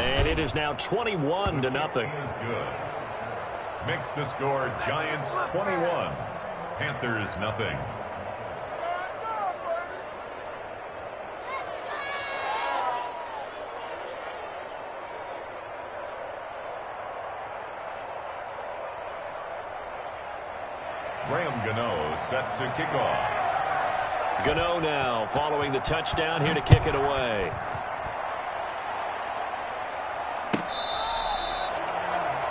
And it is now 21-0. Makes the score Giants 21, Panthers nothing. Gano set to kick off. Gano now following the touchdown here to kick it away.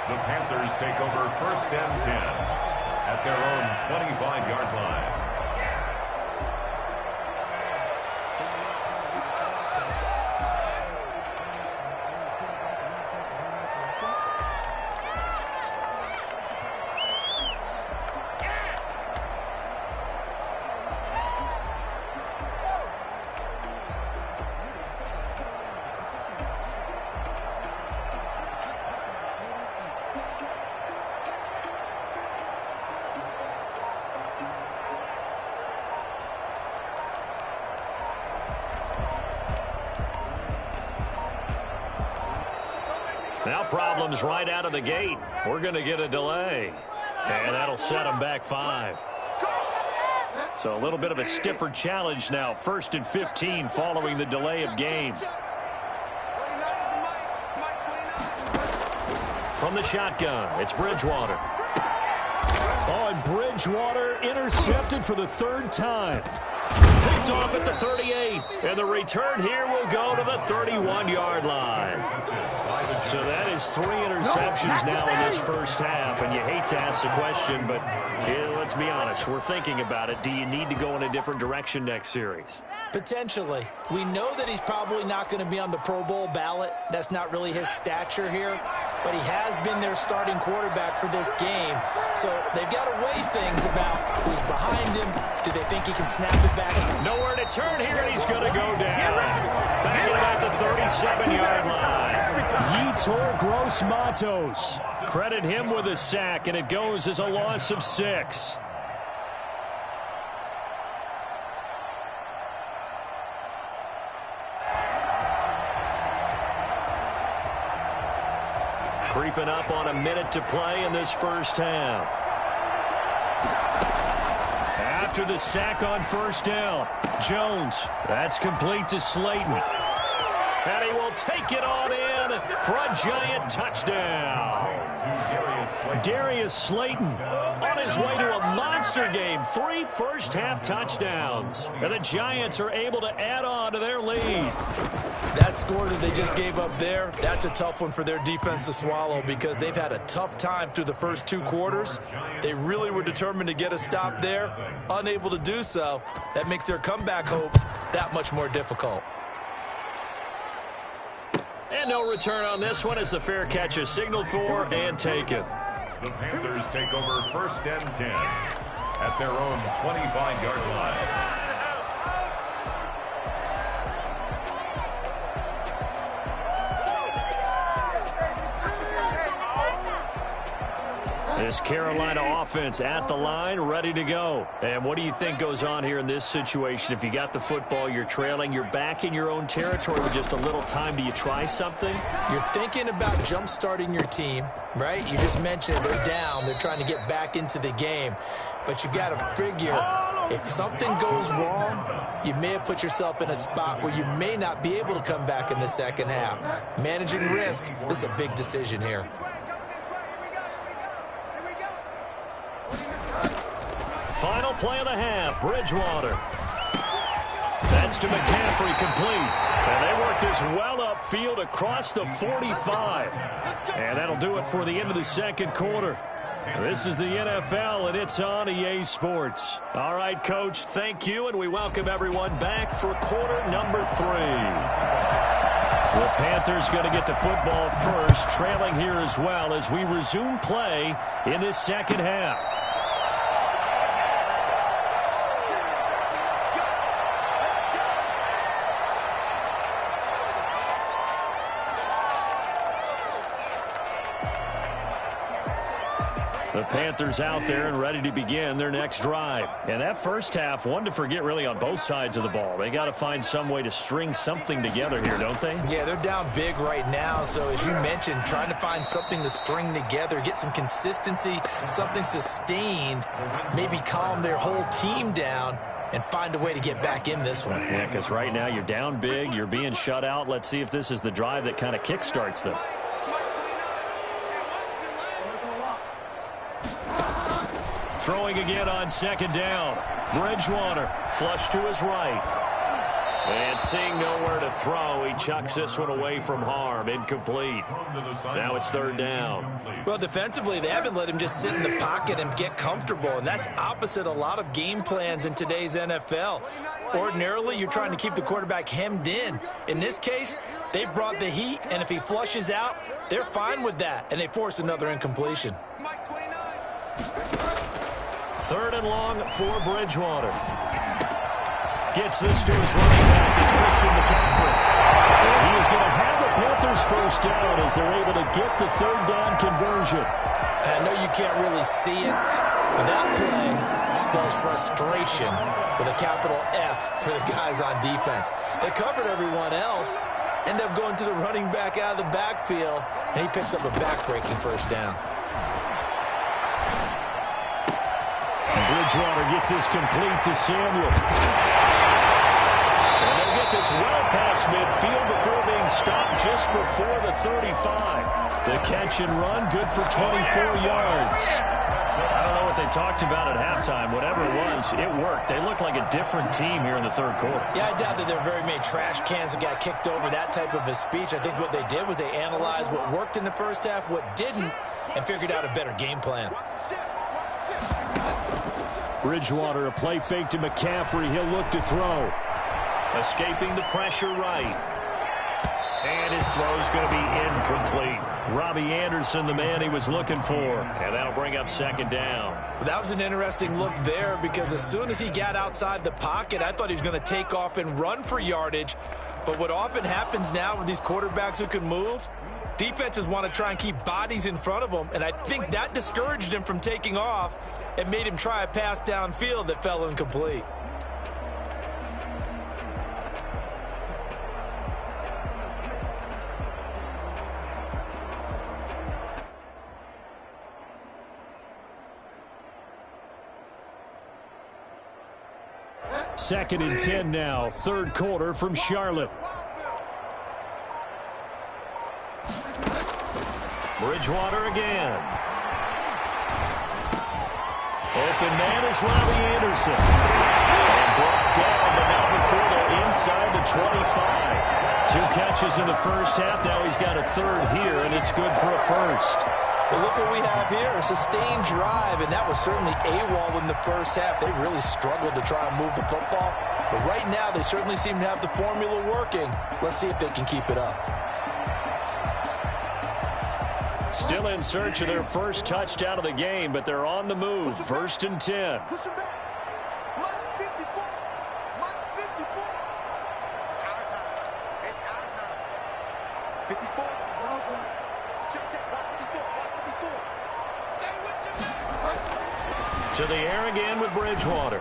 The Panthers take over 1st and 10 at their own 25-yard line. Now problems right out of the gate. We're going to get a delay. And that'll set them back 5. So a little bit of a stiffer challenge now. 1st and 15 following the delay of game. From the shotgun, it's Bridgewater. Oh, and Bridgewater intercepted for the 3rd time. Picked off at the 38. And the return here will go to the 31-yard line. So that is 3 interceptions now in this first half. And you hate to ask the question, but let's be honest. We're thinking about it. Do you need to go in a different direction next series? Potentially. We know that he's probably not going to be on the Pro Bowl ballot. That's not really his stature here. But he has been their starting quarterback for this game. So they've got to weigh things about who's behind him. Do they think he can snap it back? Nowhere to turn here, and he's going to go down. Back at about the 37-yard line. Yetur Gross-Matos. Credit him with a sack, and it goes as a loss of 6. Creeping up on a minute to play in this first half. After the sack on 1st down, Jones. That's complete to Slayton. And he will take it on in for a Giant touchdown. Darius Slayton on his way to a monster game. 3 first-half touchdowns. And the Giants are able to add on to their lead. That score that they just gave up there, that's a tough one for their defense to swallow because they've had a tough time through the first 2 quarters. They really were determined to get a stop there. Unable to do so, that makes their comeback hopes that much more difficult. And no return on this one as the fair catch is signaled for and taken. The Panthers take over 1st and 10 at their own 25-yard line. This Carolina offense at the line, ready to go. And what do you think goes on here in this situation? If you got the football, you're trailing, you're back in your own territory with just a little time. Do you try something? You're thinking about jump-starting your team, right? You just mentioned they're down. They're trying to get back into the game. But you got to figure, if something goes wrong, you may have put yourself in a spot where you may not be able to come back in the second half. Managing risk, this is a big decision here. Final play of the half, Bridgewater. That's to McCaffrey, complete. And they work this well upfield across the 45. And that'll do it for the end of the second quarter. This is the NFL, and it's on EA Sports. All right, Coach, thank you, and we welcome everyone back for quarter number 3. The Panthers going to get the football first, trailing here as well as we resume play in this second half. The Panthers out there and ready to begin their next drive. And that first half, one to forget really on both sides of the ball. They got to find some way to string something together here, don't they? Yeah, they're down big right now. So as you mentioned, trying to find something to string together, get some consistency, something sustained, maybe calm their whole team down and find a way to get back in this one. Yeah, because right now you're down big, you're being shut out. Let's see if this is the drive that kind of kickstarts them. Throwing again on second down. Bridgewater flush to his right. And seeing nowhere to throw, he chucks this one away from harm. Incomplete. Now it's third down. Well, defensively, they haven't let him just sit in the pocket and get comfortable, and that's opposite a lot of game plans in today's NFL. Ordinarily, you're trying to keep the quarterback hemmed in. In this case, they brought the heat, and if he flushes out, they're fine with that, and they force another incompletion. Third and long for Bridgewater. Gets this to his running back. It's Christian McCaffrey. And he is going to have the Panthers first down as they're able to get the third down conversion. I know you can't really see it, but that play spells frustration with a capital F for the guys on defense. They covered everyone else, end up going to the running back out of the backfield, and he picks up a back-breaking first down. Bridgewater gets this complete to Samuel. And they'll get this well past midfield before being stopped just before the 35. The catch and run, good for 24 yards. I don't know what they talked about at halftime. Whatever it was, it worked. They look like a different team here in the third quarter. Yeah, I doubt that there are very many trash cans that got kicked over, that type of a speech. I think what they did was they analyzed what worked in the first half, what didn't, and figured out a better game plan. Bridgewater, a play fake to McCaffrey. He'll look to throw. Escaping the pressure right. And his throw's going to be incomplete. Robbie Anderson, the man he was looking for. And that'll bring up second down. Well, that was an interesting look there because as soon as he got outside the pocket, I thought he was going to take off and run for yardage. But what often happens now with these quarterbacks who can move, defenses want to try and keep bodies in front of them. And I think that discouraged him from taking off and made him try a pass downfield that fell incomplete. Second and 10 now, third quarter from Charlotte. Bridgewater again. Open man is Robbie Anderson. And brought down, but now before they're inside the 25. 2 catches in the first half. Now he's got a third here, and it's good for a first. But look what we have here, a sustained drive, and that was certainly AWOL in the first half. They really struggled to try and move the football. But right now, they certainly seem to have the formula working. Let's see if they can keep it up. Still in search of their first touchdown of the game, but they're on the move. First and 10. To the air again with Bridgewater.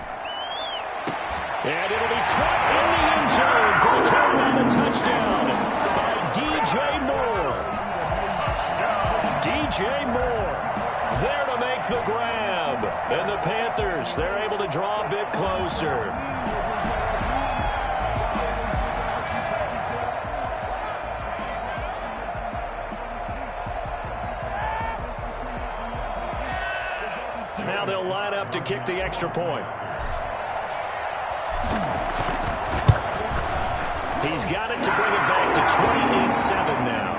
And it'll be caught in the end zone for the Carolina touchdown by DJ Moore. DJ Moore there to make the grab. And the Panthers, they're able to draw a bit closer. Now they'll line up to kick the extra point. He's got it to bring it back to 28-7 now.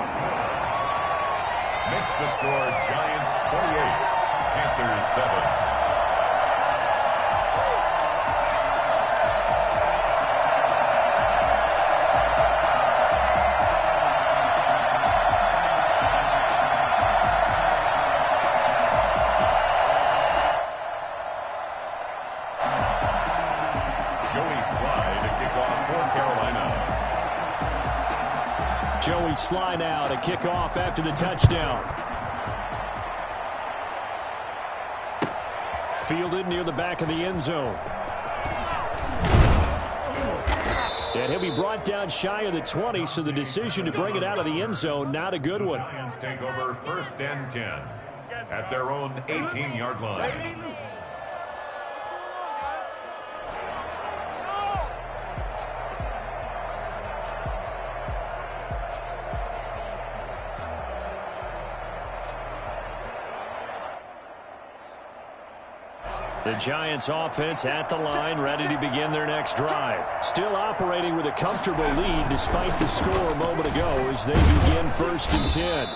Makes the score Giants 28, Panthers 7. Joey Sly now to kick off after the touchdown. fielded near the back of the end zone. And he'll be brought down shy of the 20, so the decision to bring it out of the end zone, not a good one. Lions take over 1st and 10 at their own 18-yard line. The Giants offense at the line, ready to begin their next drive. Still operating with a comfortable lead despite the score a moment ago as they begin 1st and 10.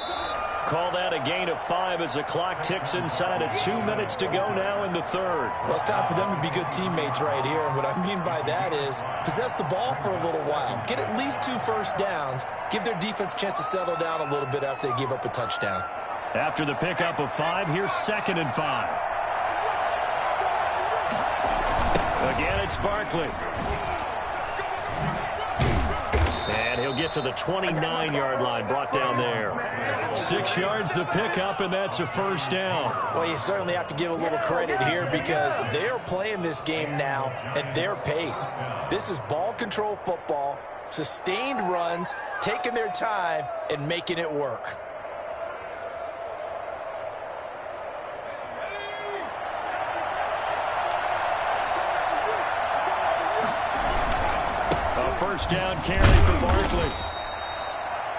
Call that a gain of 5 as the clock ticks inside of 2 minutes to go now in the 3rd. Well, it's time for them to be good teammates right here. And what I mean by that is possess the ball for a little while. Get at least 2 first downs. Give their defense a chance to settle down a little bit after they give up a touchdown. After the pickup of 5, here's 2nd and 5. Again, it's Barkley. And he'll get to the 29-yard line, brought down there. 6 yards the pickup, and that's a 1st down. Well, you certainly have to give a little credit here because they're playing this game now at their pace. This is ball control football, sustained runs, taking their time, and making it work. First down carry for Barkley.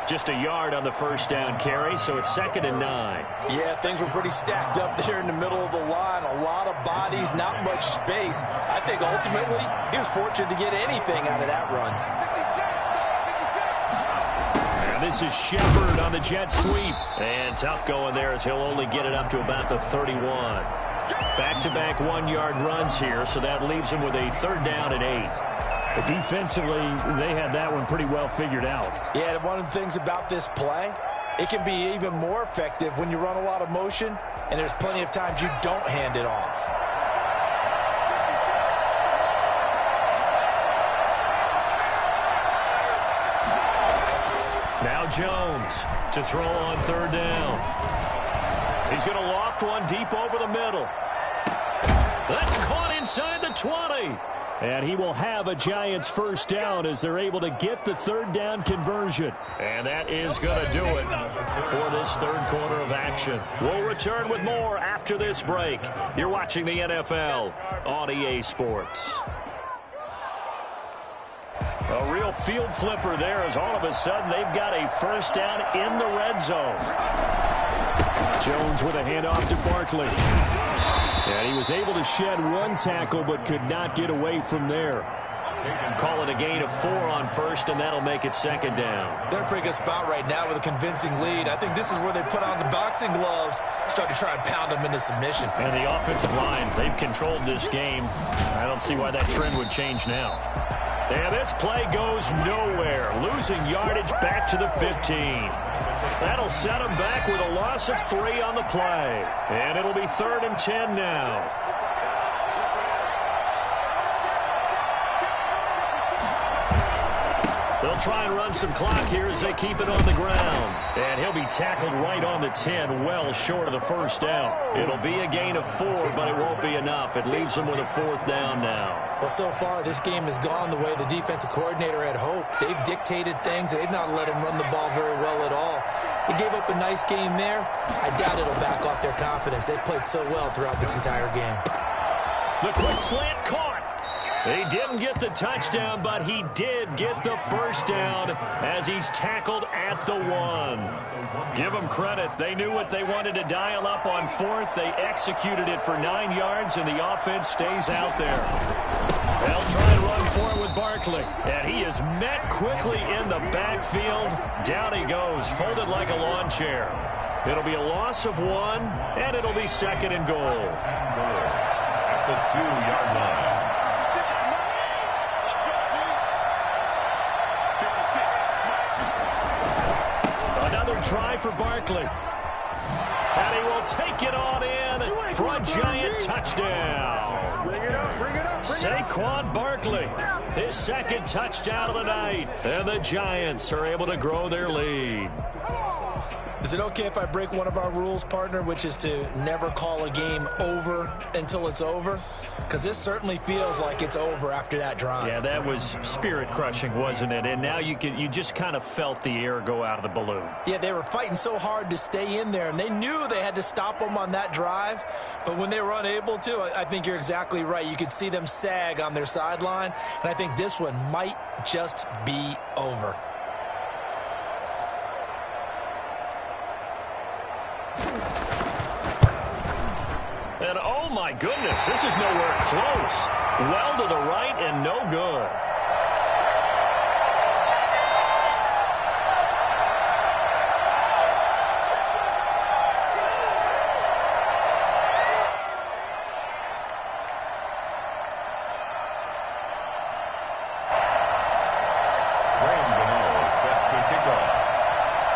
Just a yard on the first down carry, so it's 2nd and 9. Yeah, things were pretty stacked up there in the middle of the line. A lot of bodies, not much space. I think ultimately he was fortunate to get anything out of that run. And this is Shepard on the jet sweep. And tough going there as he'll only get it up to about the 31. Back-to-back 1-yard runs here, so that leaves him with a 3rd down and 8. Defensively, they had that one pretty well figured out. Yeah, one of the things about this play, it can be even more effective when you run a lot of motion, and there's plenty of times you don't hand it off. Now Jones to throw on 3rd down. He's going to loft one deep over the middle. That's caught inside the 20. And he will have a Giants 1st down as they're able to get the 3rd down conversion. And that is going to do it for this 3rd quarter of action. We'll return with more after this break. You're watching the NFL on EA Sports. A real field flipper there as all of a sudden they've got a 1st down in the red zone. Jones with a handoff to Barkley. And he was able to shed 1 tackle but could not get away from there. Call it a gain of 4 on 1st, and that'll make it 2nd down. They're in a pretty good spot right now with a convincing lead. I think this is where they put on the boxing gloves, start to try and pound them into submission. And the offensive line, they've controlled this game. I don't see why that trend would change now. And this play goes nowhere, losing yardage back to the 15. That'll set him back with a loss of 3 on the play. And it'll be 3rd and 10 now. They'll try and run some clock here as they keep it on the ground. And he'll be tackled right on the 10, well short of the 1st down. It'll be a gain of 4, but it won't be enough. It leaves them with a 4th down now. Well, so far, this game has gone the way the defensive coordinator had hoped. They've dictated things. They've not let him run the ball very well at all. They gave up a nice game there. I doubt it'll back off their confidence. They've played so well throughout this entire game. The quick slant caught. He didn't get the touchdown, but he did get the 1st down as he's tackled at the 1. Give them credit. They knew what they wanted to dial up on 4th. They executed it for 9 yards, and the offense stays out there. They'll try and run for it with Barkley. And he is met quickly in the backfield. Down he goes, folded like a lawn chair. It'll be a loss of 1, and it'll be 2nd and goal. At the 2-yard line. Try for Barkley. And he will take it on in for a Giant touchdown. Bring it up. Saquon Barkley, his 2nd touchdown of the night. And the Giants are able to grow their lead. Is it okay if I break one of our rules, partner, which is to never call a game over until it's over? Because this certainly feels like it's over after that drive. Yeah, that was spirit-crushing, wasn't it? And now you just kind of felt the air go out of the balloon. Yeah, they were fighting so hard to stay in there, and they knew they had to stop them on that drive. But when they were unable to, I think you're exactly right. You could see them sag on their sideline, and I think this one might just be over. And oh my goodness, this is nowhere close. Well to the right and no good.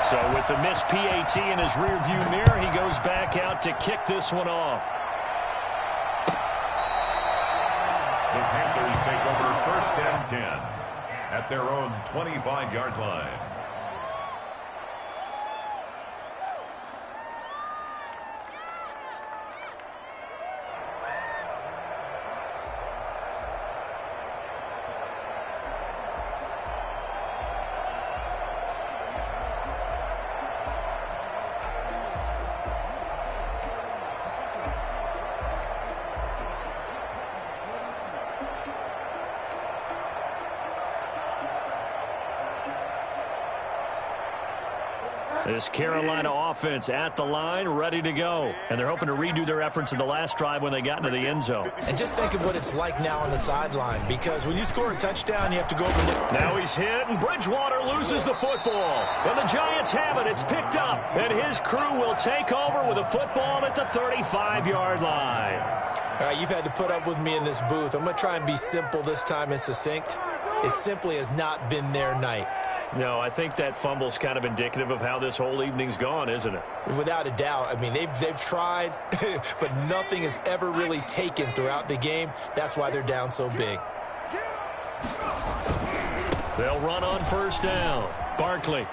So with the missed PAT in his rearview mirror, he goes back out to kick this one off. The Panthers take over 1st and 10 at their own 25-yard line. This Carolina offense at the line, ready to go. And they're hoping to redo their efforts in the last drive when they got into the end zone. And just think of what it's like now on the sideline, because when you score a touchdown, you have to go over the... Now he's hit, and Bridgewater loses the football. And the Giants have it. It's picked up. And his crew will take over with a football at the 35-yard line. All right, you've had to put up with me in this booth. I'm going to try and be simple this time and succinct. It simply has not been their night. No, I think that fumble's kind of indicative of how this whole evening's gone, isn't it? Without a doubt. I mean, they've tried, but nothing is ever really taken throughout the game. That's why they're down so big. They'll run on 1st down. Barkley.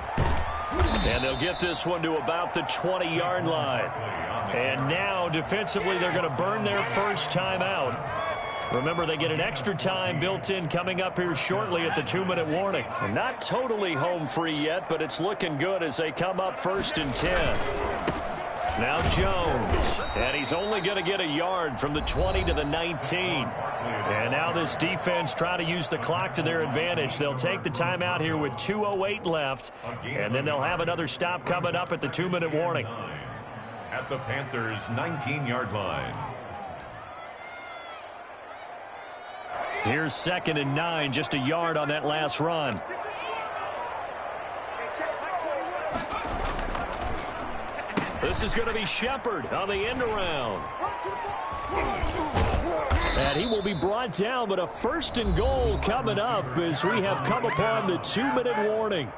And they'll get this one to about the 20-yard line. And now, defensively, they're going to burn their first timeout. Remember, they get an extra time built in coming up here shortly at the 2-minute warning. And not totally home free yet, but it's looking good as they come up 1st and 10. Now Jones. And he's only going to get a yard from the 20 to the 19. And now this defense trying to use the clock to their advantage. They'll take the timeout here with 2:08 left. And then they'll have another stop coming up at the 2-minute warning. At the Panthers' 19-yard line. Here's 2nd and 9, just a yard on that last run. This is going to be Shepard on the end around. And he will be brought down, but a 1st and goal coming up as we have come upon the 2-minute warning.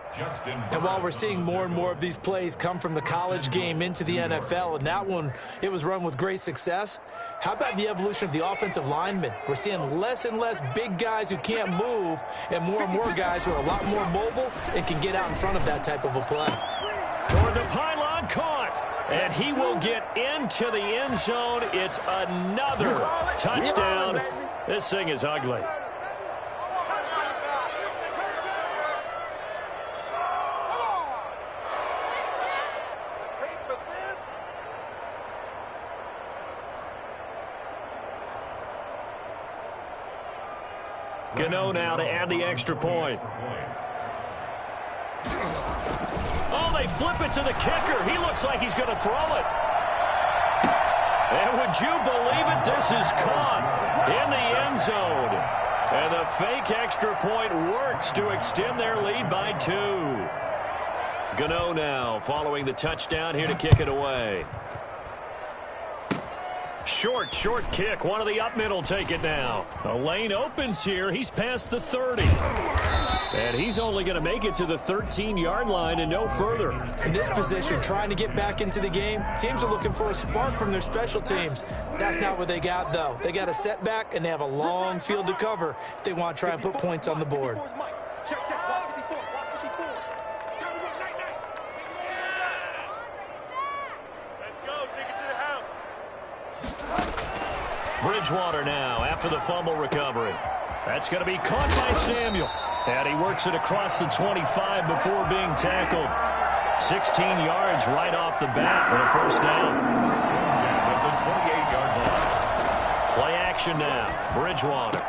And while we're seeing more and more of these plays come from the college game into the NFL, and that one, it was run with great success, how about the evolution of the offensive linemen? We're seeing less and less big guys who can't move and more guys who are a lot more mobile and can get out in front of that type of a play. Toward the pylon, caught. And he will get into the end zone. It's another touchdown. This thing is ugly. Gano now to add the extra point. Oh, they flip it to the kicker. He looks like he's going to throw it. And would you believe it? This is caught in the end zone. And the fake extra point works to extend their lead by 2. Gano now following the touchdown here to kick it away. Short kick. One of the up middle take it now. A lane opens here. He's past the 30. And he's only going to make it to the 13-yard line and no further. In this position, trying to get back into the game, teams are looking for a spark from their special teams. That's not what they got, though. They got a setback, and they have a long field to cover if they want to try and put points on the board. Bridgewater now after the fumble recovery. That's going to be caught by Samuel. And he works it across the 25 before being tackled. 16 yards right off the bat for a first down. At the 28-yard line. Play action now. Bridgewater.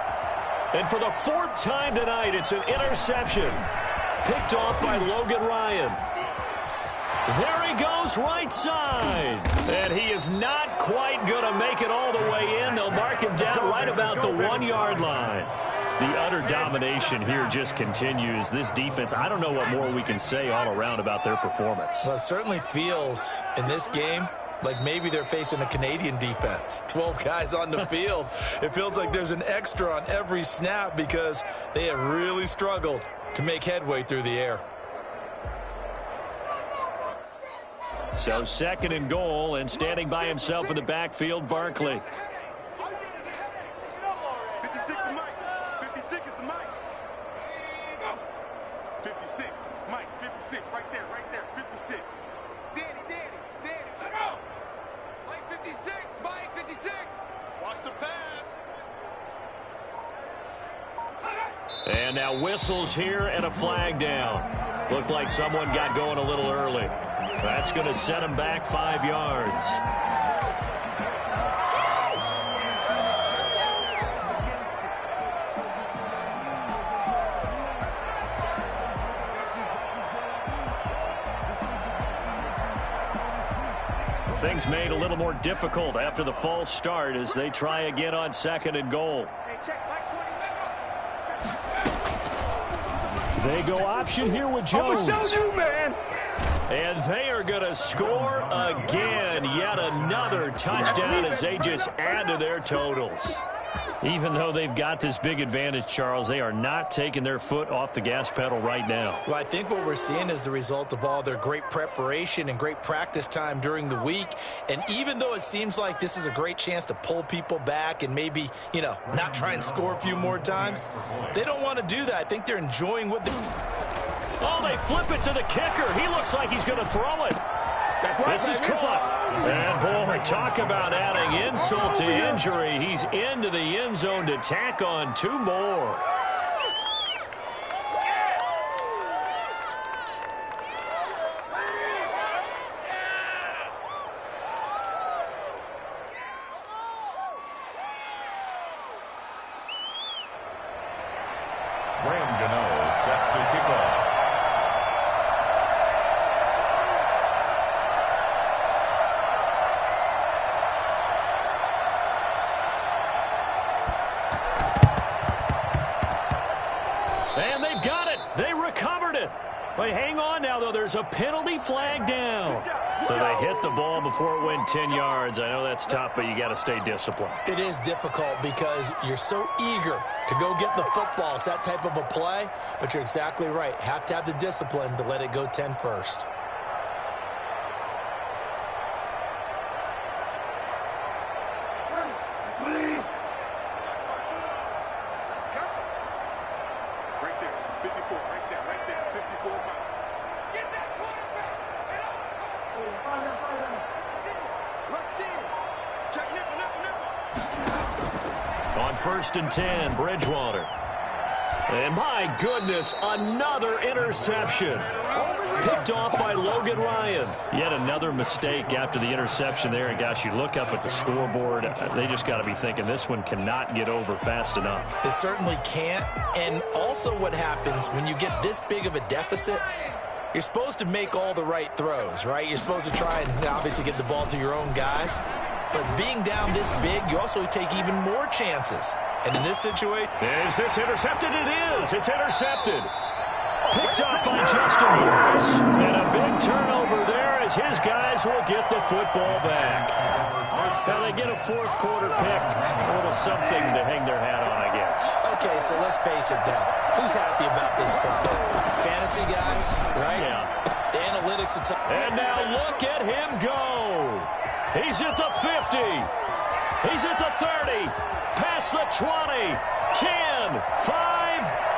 And for the fourth time tonight, it's an interception. Picked off by Logan Ryan. There he goes, right side. And he is not quite going to make it all the way in. They'll mark him down right about the 1-yard line. The utter domination here just continues. This defense, I don't know what more we can say all around about their performance. Well, it certainly feels in this game like maybe they're facing a Canadian defense. 12 guys on the field. It feels like there's an extra on every snap because they have really struggled to make headway through the air. So 2nd and goal, and standing by himself in the backfield, Barkley. 56 to Mike. 56 is the Mike. 56. Mike, 56. Right there, 56. Danny. Mike, 56. Mike, 56. Watch the pass. And now whistles here and a flag down. Looked like someone got going a little early. That's going to set him back 5 yards. Things made a little more difficult after the false start as they try again on 2nd and goal. They go option here with Jones. I'm gonna show you, man. And they are going to score again. Yet another touchdown as they just add to their totals. Even though they've got this big advantage, Charles, they are not taking their foot off the gas pedal right now. Well, I think what we're seeing is the result of all their great preparation and great practice time during the week. And even though it seems like this is a great chance to pull people back and maybe, not try and score a few more times, they don't want to do that. I think they're enjoying what Oh, they flip it to the kicker. He looks like he's going to throw it. This is caught. And, boy, talk about adding insult to injury. He's into the end zone to tack on 2 more. Gano set to kick off. And they've got it. They recovered it. But hang on now, though. There's a penalty flag down. So they hit the ball before it went 10 yards. I know that's tough, but you got to stay disciplined. It is difficult because you're so eager to go get the football. It's that type of a play, but you're exactly right. Have to have the discipline to let it go 10 first. On 1st and 10, Bridgewater. And my goodness, another interception. Picked off by Logan Ryan. Yet another mistake after the interception there. And gosh, you look up at the scoreboard, they just got to be thinking this one cannot get over fast enough. It certainly can't. And also what happens when you get this big of a deficit, you're supposed to make all the right throws, right? You're supposed to try and obviously get the ball to your own guys. But being down this big, you also take even more chances. And in this situation... Is this intercepted? It is. It's intercepted. Picked up by Justin Burris. And a big turnover there as his guys will get the football back. Now they get a 4th quarter pick. A little something to hang their hat on, I guess. Okay, so let's face it then. Who's happy about this football? Fantasy guys, right? Yeah. The analytics... And now look at him go. He's at the 50. He's at the 30. Past the 20. 10. 5.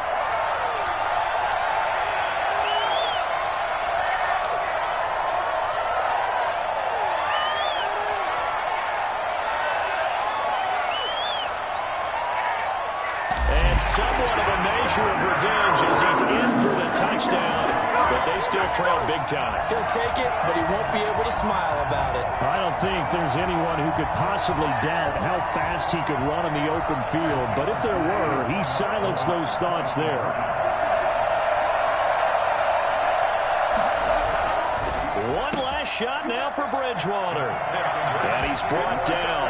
somewhat of a measure of revenge as he's in for the touchdown, but they still trail big time. He'll take it, but he won't be able to smile about it. I don't think there's anyone who could possibly doubt how fast he could run in the open field, but if there were, he silenced those thoughts there. One last shot now for Bridgewater. And he's brought down.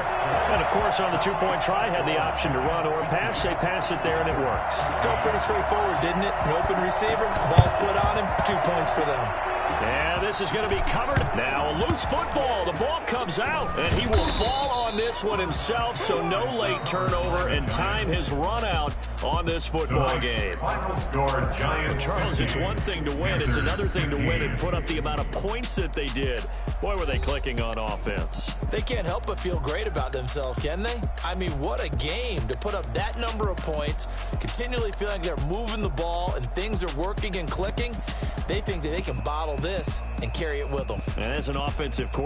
And, of course, on the two-point try, had the option to run or pass. They pass it there, and it works. Felt pretty straightforward, didn't it? An open receiver, ball's put on him, 2 points for them. And this is going to be covered. Now a loose football. The ball comes out, and he will fall on this one himself, so no late turnover, and time has run out on this football game. Final score, Giants. Charles, it's one thing to win. It's another thing to win and put up the amount of points that they did. Boy, were they clicking on offense. They can't help but feel great about themselves, can they? I mean, what a game to put up that number of points, continually feeling like they're moving the ball and things are working and clicking. They think that they can bottle this and carry it with them. And as an offensive coordinator,